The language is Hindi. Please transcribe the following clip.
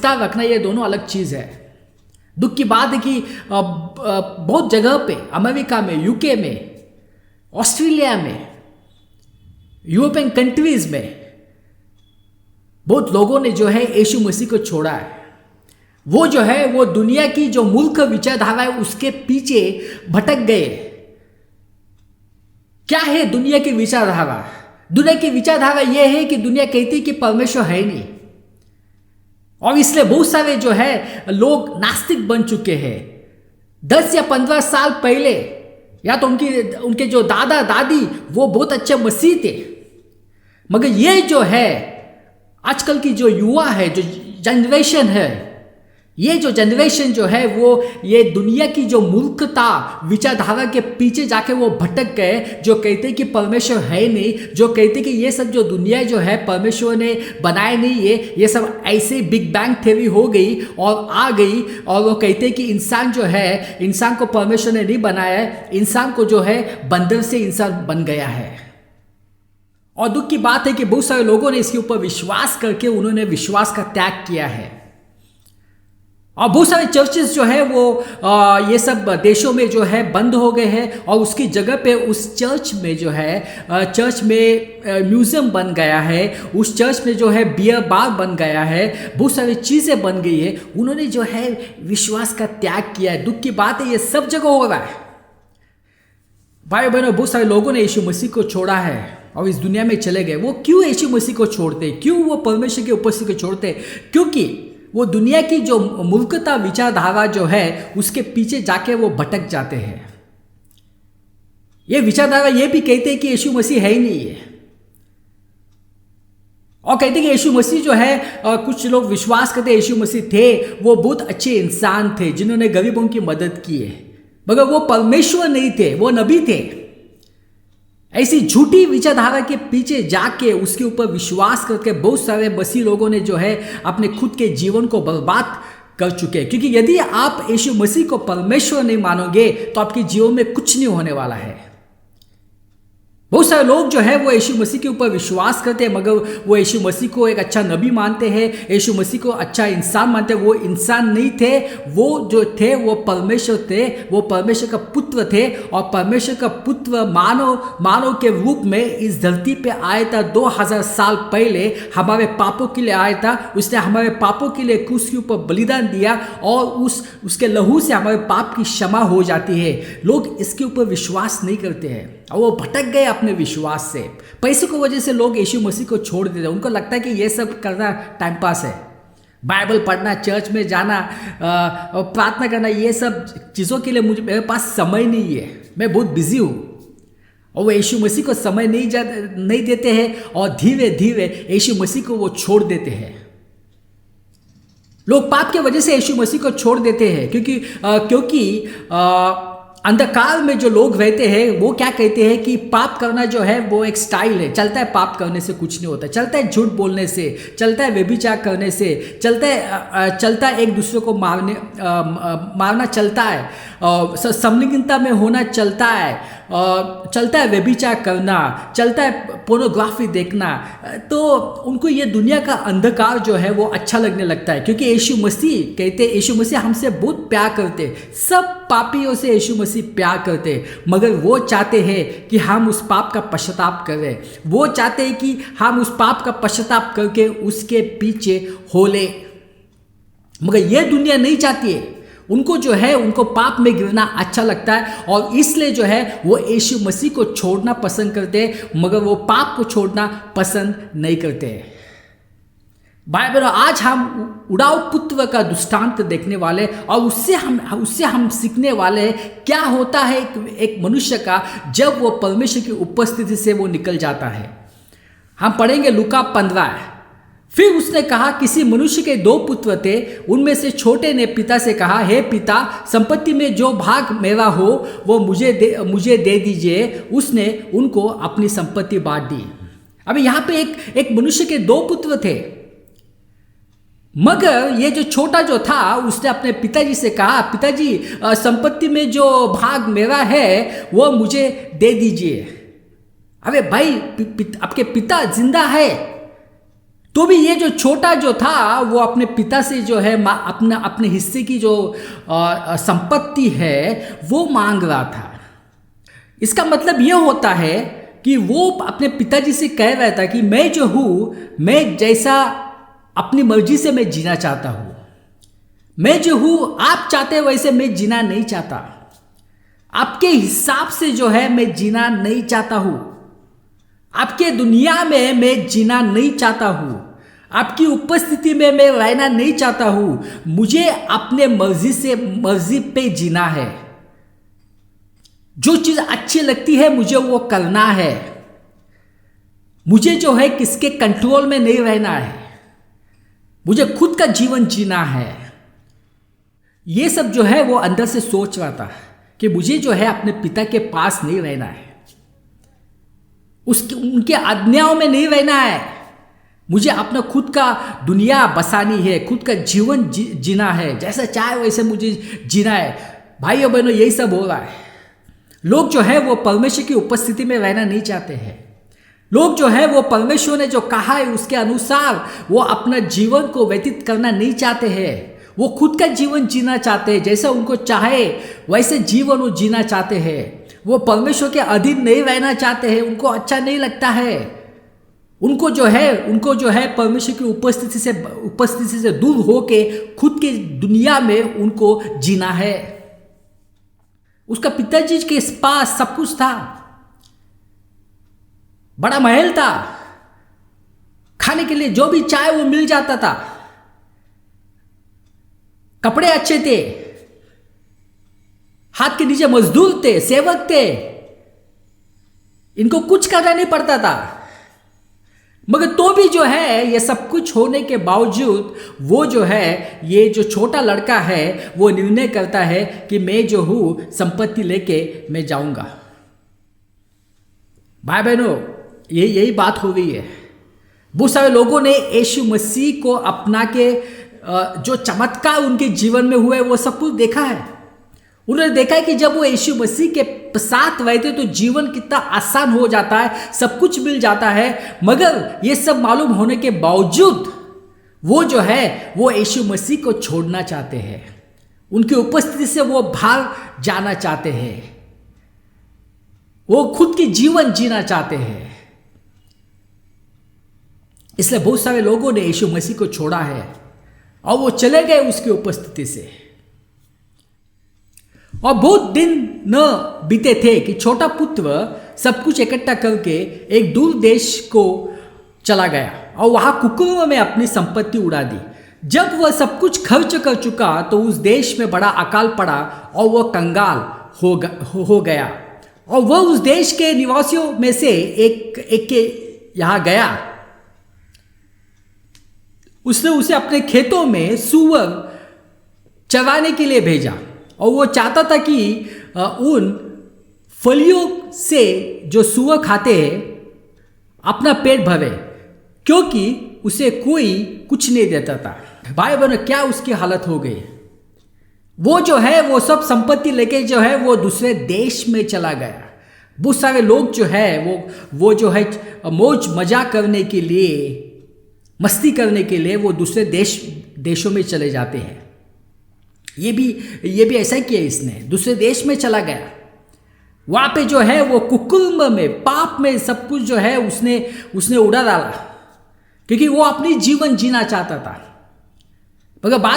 रखना ये दोनों अलग चीज़ है। दुख की बात है कि बहुत जगह पे, अमेरिका में, यूके में, ऑस्ट्रेलिया में, यूरोपियन कंट्रीज में बहुत लोगों ने जो है यीशु मसीह को छोड़ा है। वो जो है वो दुनिया की जो मूर्ख विचारधारा है उसके पीछे भटक गए। क्या है दुनिया की विचारधारा? दुनिया की विचारधारा यह है कि दुनिया कहती है कि परमेश्वर है नहीं, और इसलिए बहुत सारे जो है लोग नास्तिक बन चुके हैं। 10 या 15 साल पहले या तो उनके जो दादा दादी वो बहुत अच्छे मसीह थे, मगर ये जो है आजकल की जो युवा है, जो जनरेशन है, ये जो जनरेशन जो है वो ये दुनिया की जो मूर्खता विचारधारा के पीछे जाके वो भटक गए, जो कहते कि परमेश्वर है नहीं, जो कहते कि ये सब जो दुनिया जो है परमेश्वर ने बनाया नहीं, ये सब ऐसे बिग बैंग थ्योरी हो गई और आ गई, और वो कहते कि इंसान जो है, इंसान को परमेश्वर ने नहीं बनाया है, इंसान को जो है बंदर से इंसान बन गया है। और दुख की बात है कि बहुत सारे लोगों ने इसके ऊपर विश्वास करके उन्होंने विश्वास का त्याग किया है। और बहुत सारे चर्चेस जो है वो ये सब देशों में जो है बंद हो गए हैं, और उसकी जगह पे उस चर्च में जो है चर्च में म्यूजियम बन गया है, उस चर्च में जो है बियर बार बन गया है, बहुत सारी चीज़ें बन गई है। उन्होंने जो है विश्वास का त्याग किया है। दुख की बात है ये सब जगह हो रहा है। भाई बहनों, बहुत सारे लोगों ने यीशु मसीह को छोड़ा है और इस दुनिया में चले गए। वो क्यों यीशु मसीह को छोड़ते? क्यों वो परमेश्वर की उपस्थिति को छोड़ते? क्योंकि वो दुनिया की जो मूर्खता विचारधारा जो है उसके पीछे जाके वो भटक जाते हैं। ये विचारधारा ये भी कहते हैं कि यीशु मसीह है ही नहीं है, और कहते हैं कि यीशु मसीह जो है कुछ लोग विश्वास करते यीशु मसीह थे, वो बहुत अच्छे इंसान थे जिन्होंने गरीबों की मदद की है, मगर वो परमेश्वर नहीं थे, वो नबी थे। ऐसी झूठी विचारधारा के पीछे जाके उसके ऊपर विश्वास करके बहुत सारे मसीह लोगों ने जो है अपने खुद के जीवन को बर्बाद कर चुके हैं। क्योंकि यदि आप यीशु मसीह को परमेश्वर नहीं मानोगे तो आपके जीवन में कुछ नहीं होने वाला है। बहुत सारे लोग जो है वो यीशु मसीह के ऊपर विश्वास करते हैं, मगर वो यीशु मसीह को एक अच्छा नबी मानते हैं, यीशु मसीह को अच्छा इंसान मानते हैं। वो इंसान नहीं थे, वो जो थे वो परमेश्वर थे, वो परमेश्वर का पुत्र थे, और परमेश्वर का पुत्र मानव के रूप में इस धरती पे आया था। 2000 साल पहले हमारे पापों के लिए आया था। उसने हमारे पापों के लिए क्रूस के ऊपर बलिदान दिया, और उसके लहू से हमारे पाप की क्षमा हो जाती है। लोग इसके ऊपर विश्वास नहीं करते हैं और वो भटक गए अपने विश्वास से। पैसे की वजह से लोग यीशु मसीह को छोड़ देते हैं। उनको लगता है कि ये सब करना टाइम पास है, बाइबल पढ़ना, चर्च में जाना, प्रार्थना करना, ये सब चीज़ों के लिए मेरे पास समय नहीं है, मैं बहुत बिजी हूँ। और वो यीशु मसीह को समय नहीं देते हैं, और धीरे धीरे यीशु मसीह को वो छोड़ देते हैं। लोग पाप की वजह से यीशु मसीह को छोड़ देते हैं, क्योंकि अंधकार में जो लोग रहते हैं वो क्या कहते हैं कि पाप करना जो है वो एक स्टाइल है, चलता है, पाप करने से कुछ नहीं होता, चलता है झूठ बोलने से, चलता है व्यभिचार करने से, चलता है एक दूसरे को मारना चलता है, समलिंगता में होना चलता है, चलता है व्यभिचार करना, चलता है पोर्नोग्राफी देखना। तो उनको ये दुनिया का अंधकार जो है वो अच्छा लगने लगता है, क्योंकि यीशु मसीह कहते, यीशु मसीह हमसे बहुत प्यार करते, सब पापियों से यीशु मसीह प्यार करते, मगर वो चाहते हैं कि हम उस पाप का पश्चाताप करें। वो चाहते हैं कि हम उस पाप का पश्चाताप करके उसके पीछे हो ले, मगर ये दुनिया नहीं चाहती है। उनको जो है उनको पाप में गिरना अच्छा लगता है, और इसलिए जो है वो यीशु मसीह को छोड़ना पसंद करते हैं, मगर वो पाप को छोड़ना पसंद नहीं करते हैं। भाई बहनों, आज हम उड़ाऊ पुत्र का दृष्टांत देखने वाले, और उससे हम सीखने वाले हैं क्या होता है एक मनुष्य का जब वो परमेश्वर की उपस्थिति से वो निकल जाता है। हम पढ़ेंगे लूका 15। फिर उसने कहा, किसी मनुष्य के 2 पुत्र थे, उनमें से छोटे ने पिता से कहा, हे पिता, संपत्ति में जो भाग मेरा हो वो मुझे दे दीजिए। उसने उनको अपनी संपत्ति बांट दी। अब यहाँ पे एक मनुष्य के 2 पुत्र थे, मगर ये जो छोटा जो था उसने अपने पिताजी से कहा, पिताजी, संपत्ति में जो भाग मेरा है वो मुझे दे दीजिए। अरे भाई, आपके पिता जिंदा है, तो भी ये जो छोटा जो था वो अपने पिता से जो है अपने हिस्से की जो संपत्ति है वो मांग रहा था। इसका मतलब ये होता है कि वो अपने पिताजी से कह रहा था कि मैं जो हूँ, मैं जैसा अपनी मर्जी से मैं जीना चाहता हूँ, मैं जो हूँ आप चाहते वैसे मैं जीना नहीं चाहता, आपके हिसाब से जो है मैं जीना नहीं चाहता हूँ, आपके दुनिया में मैं जीना नहीं चाहता हूँ, आपकी उपस्थिति में मैं रहना नहीं चाहता हूँ, मुझे अपने मर्जी पे जीना है, जो चीज़ अच्छी लगती है मुझे वो करना है, मुझे जो है किसके कंट्रोल में नहीं रहना है, मुझे खुद का जीवन जीना है। ये सब जो है वो अंदर से सोच रहा था कि मुझे जो है अपने पिता के पास नहीं रहना है, उनके आज्ञाओं में नहीं रहना है, मुझे अपना खुद का दुनिया बसानी है, खुद का जीवन जीना है, जैसा चाहे वैसे मुझे जीना है। भाइयों बहनों, यही सब हो रहा है। लोग जो है वो परमेश्वर की उपस्थिति में रहना नहीं चाहते हैं। लोग जो है वो परमेश्वर ने जो कहा है उसके अनुसार वो अपना जीवन को व्यतीत करना नहीं चाहते हैं। वो खुद का जीवन जीना चाहते हैं, जैसा उनको चाहे वैसे जीवन वो जीना चाहते हैं। वो परमेश्वर के अधीन नहीं रहना चाहते हैं, उनको अच्छा नहीं लगता है। उनको जो है परमेश्वर की उपस्थिति से दूर होके खुद के दुनिया में उनको जीना है। उसका पिताजी के पास सब कुछ था, बड़ा महल था, खाने के लिए जो भी चाहे वो मिल जाता था, कपड़े अच्छे थे, हाथ के नीचे मजदूर थे, सेवक थे, इनको कुछ करना नहीं पड़ता था। मगर तो भी जो है ये सब कुछ होने के बावजूद वो जो है, ये जो छोटा लड़का है वो निर्णय करता है कि मैं जो हूं संपत्ति लेके मैं जाऊंगा। भाई बहनों, यही बात हो गई है। बहुत सारे लोगों ने यीशु मसीह को अपना के जो चमत्कार उनके जीवन में हुए वो सब कुछ देखा है। उन्होंने देखा है कि जब वो यीशु मसीह के साथ रहते तो जीवन कितना आसान हो जाता है, सब कुछ मिल जाता है। मगर ये सब मालूम होने के बावजूद वो जो है वो यीशु मसीह को छोड़ना चाहते हैं, उनकी उपस्थिति से वो भाग जाना चाहते हैं, वो खुद की जीवन जीना चाहते हैं। इसलिए बहुत सारे लोगों ने यीशु मसीह को छोड़ा है और वो चले गए उसकी उपस्थिति से। और बहुत दिन न बीते थे कि छोटा पुत्र सब कुछ इकट्ठा करके एक दूर देश को चला गया और वहां कुकरों में अपनी संपत्ति उड़ा दी। जब वह सब कुछ खर्च कर चुका तो उस देश में बड़ा अकाल पड़ा और वह कंगाल हो गया। और वह उस देश के निवासियों में से एक के यहाँ गया। उसने उसे अपने खेतों में सूअर चराने के लिए भेजा और वो चाहता था कि उन फलियों से जो सूअर खाते हैं अपना पेट भरे, क्योंकि उसे कोई कुछ नहीं देता था। भाई बहनों, क्या उसकी हालत हो गई। वो जो है वो सब संपत्ति लेके जो है वो दूसरे देश में चला गया। बहुत सारे लोग जो है वो जो है मौज मजा करने के लिए, मस्ती करने के लिए वो दूसरे देशों में चले जाते हैं। ये भी ऐसा ही किया इसने, दूसरे देश में चला गया। वहाँ पे जो है वो कुकुर्म में, पाप में सब कुछ जो है उसने उड़ा डाला, क्योंकि वो अपनी जीवन जीना चाहता था। मगर